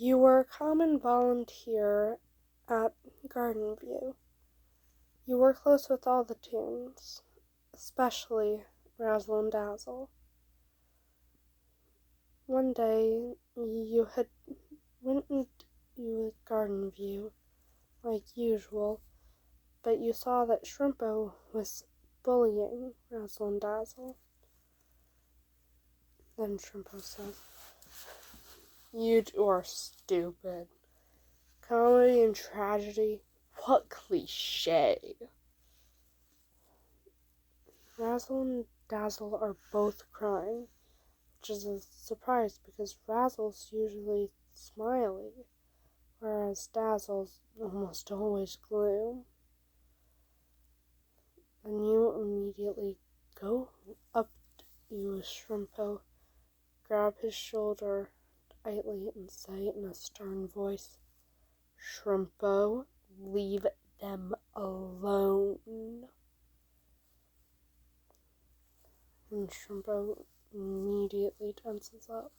You were a common volunteer at Garden View. You were close with all the tunes, especially Razzle and Dazzle. One day, you went into Garden View, like usual, but you saw that Shrimpo was bullying Razzle and Dazzle. Then Shrimpo said, "You two are stupid. Comedy and tragedy? What cliché." Razzle and Dazzle are both crying, which is a surprise because Razzle's usually smiley, whereas Dazzle's almost always gloom. And you immediately go up to Shrimpo, grab his shoulder tightly, and say in a stern voice, "Shrimpo, leave them alone." And Shrimpo immediately tenses up,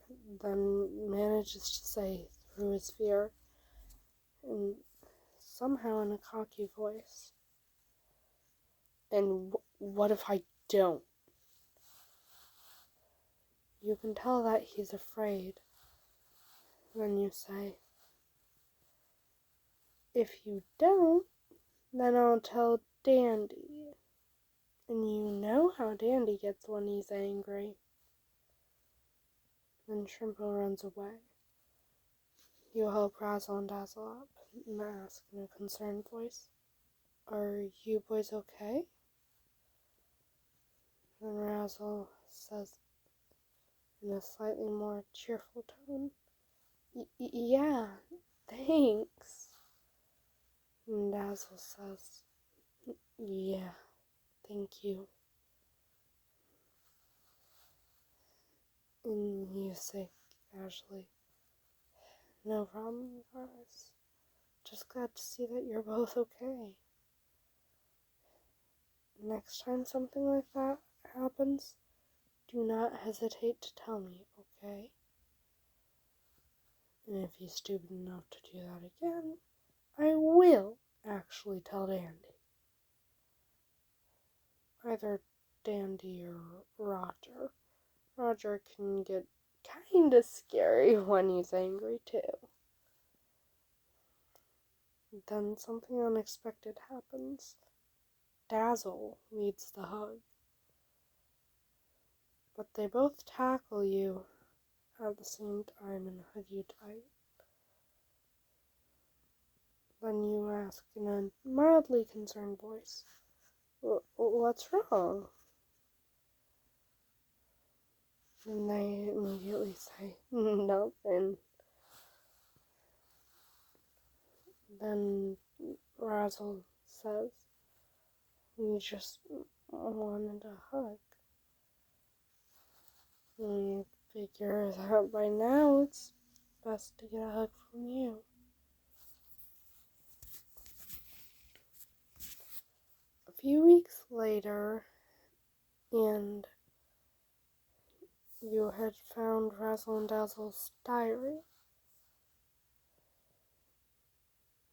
then manages to say through his fear, and somehow in a cocky voice, "And what if I don't?" You can tell that he's afraid. Then you say, "If you don't, then I'll tell Dandy." And you know how Dandy gets when he's angry. Then Shrimpo runs away. You help Razzle and Dazzle up and ask in a concerned voice, "Are you boys okay?" Then Razzle says in a slightly more cheerful tone, "Yeah, thanks." And Dazzle says, "Yeah, thank you." And you say casually, "No problem, guys. Just glad to see that you're both okay. Next time something like that happens, do not hesitate to tell me, okay? And if he's stupid enough to do that again, I will actually tell Dandy. Either Dandy or Roger. Roger can get kinda scary when he's angry too." Then something unexpected happens. Dazzle leads the hug, but they both tackle you at the same time and hug you tight. Then you ask in a mildly concerned voice, "What's wrong?" And they immediately say, "Nothing." Then Razzle says, "We just wanted a hug." And you figure that by now it's best to get a hug from you. A few weeks later, and you had found Razzle and Dazzle's diary.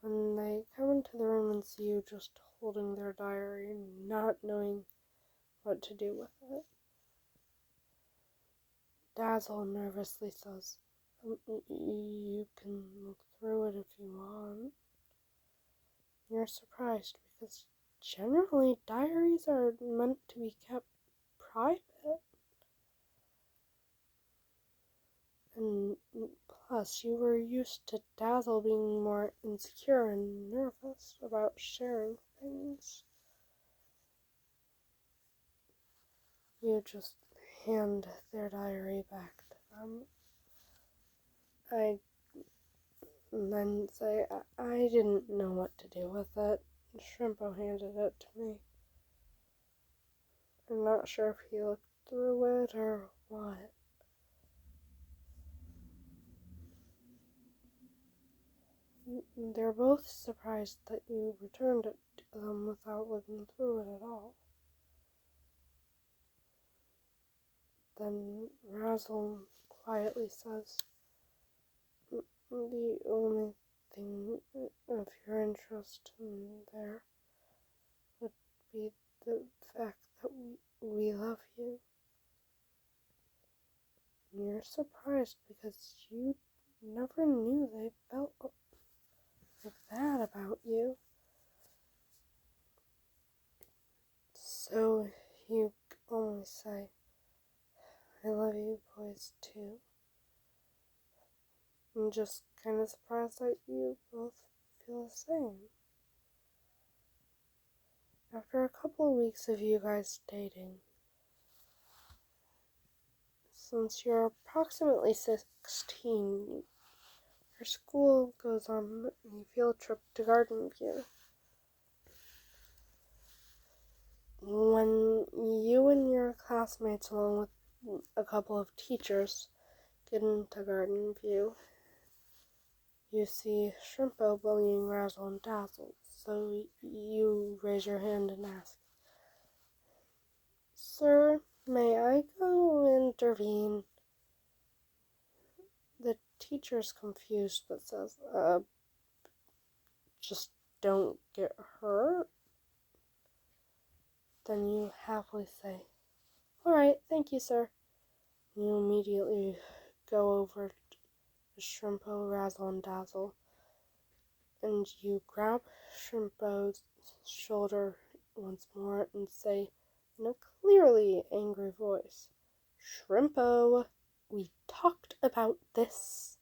When they come into the room and see you just holding their diary and not knowing what to do with it, Dazzle nervously says, "You can look through it if you want." You're surprised because generally diaries are meant to be kept private. And plus, you were used to Dazzle being more insecure and nervous about sharing things. You just hand their diary back to them. And then say, I didn't know what to do with it. Shrimpo handed it to me. I'm not sure if he looked through it or what." They're both surprised that you returned it to them without looking through it at all. Then Razzle quietly says, the only thing of your interest in there would be the fact that we love you. And you're surprised because you never knew they felt like that about you. So you only say, I love you boys too. I'm just kind of surprised that you both feel the same. After a couple of weeks of you guys dating, since you're approximately 16, your school goes on a field trip to Garden View. When you and your classmates, along with a couple of teachers, get into Garden View, you see Shrimpo bullying Razzle and Dazzle, so you raise your hand and ask, Sir, may I go intervene? The teacher's confused but says, just don't get hurt. Then you happily say, alright, thank you, sir. You immediately go over to Shrimpo, Razzle, and Dazzle, and you grab Shrimpo's shoulder once more and say, in a clearly angry voice, Shrimpo, we talked about this.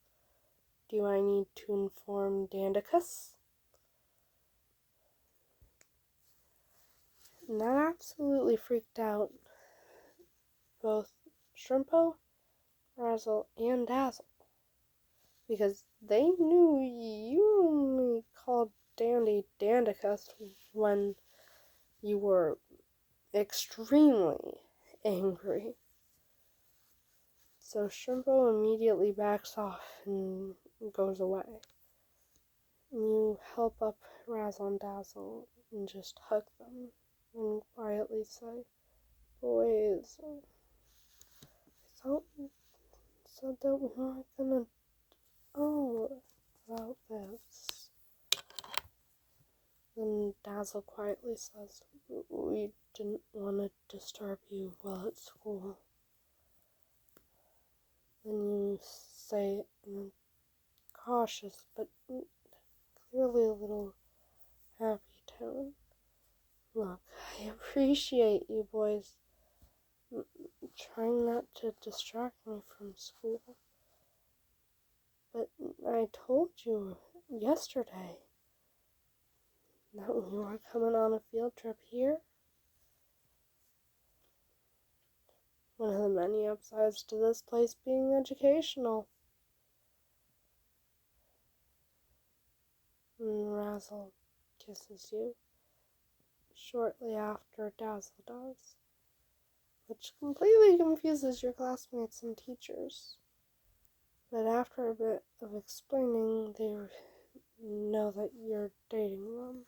Do I need to inform Dandicus? And that absolutely freaked out both Shrimpo, Razzle, and Dazzle, because they knew you only called Dandy Dandicus when you were extremely angry. So Shrimpo immediately backs off and goes away. You help up Razzle and Dazzle and just hug them and quietly say, boys, I thought you said that we weren't gonna about this. Then Dazzle quietly says, we didn't want to disturb you while at school. Then you say in a cautious but clearly a little happy tone, look, I appreciate you boys trying not to distract me from school, but I told you yesterday that we were coming on a field trip here. One of the many upsides to this place being educational. And Razzle kisses you shortly after Dazzle does, which completely confuses your classmates and teachers. But after a bit of explaining, they know that you're dating them.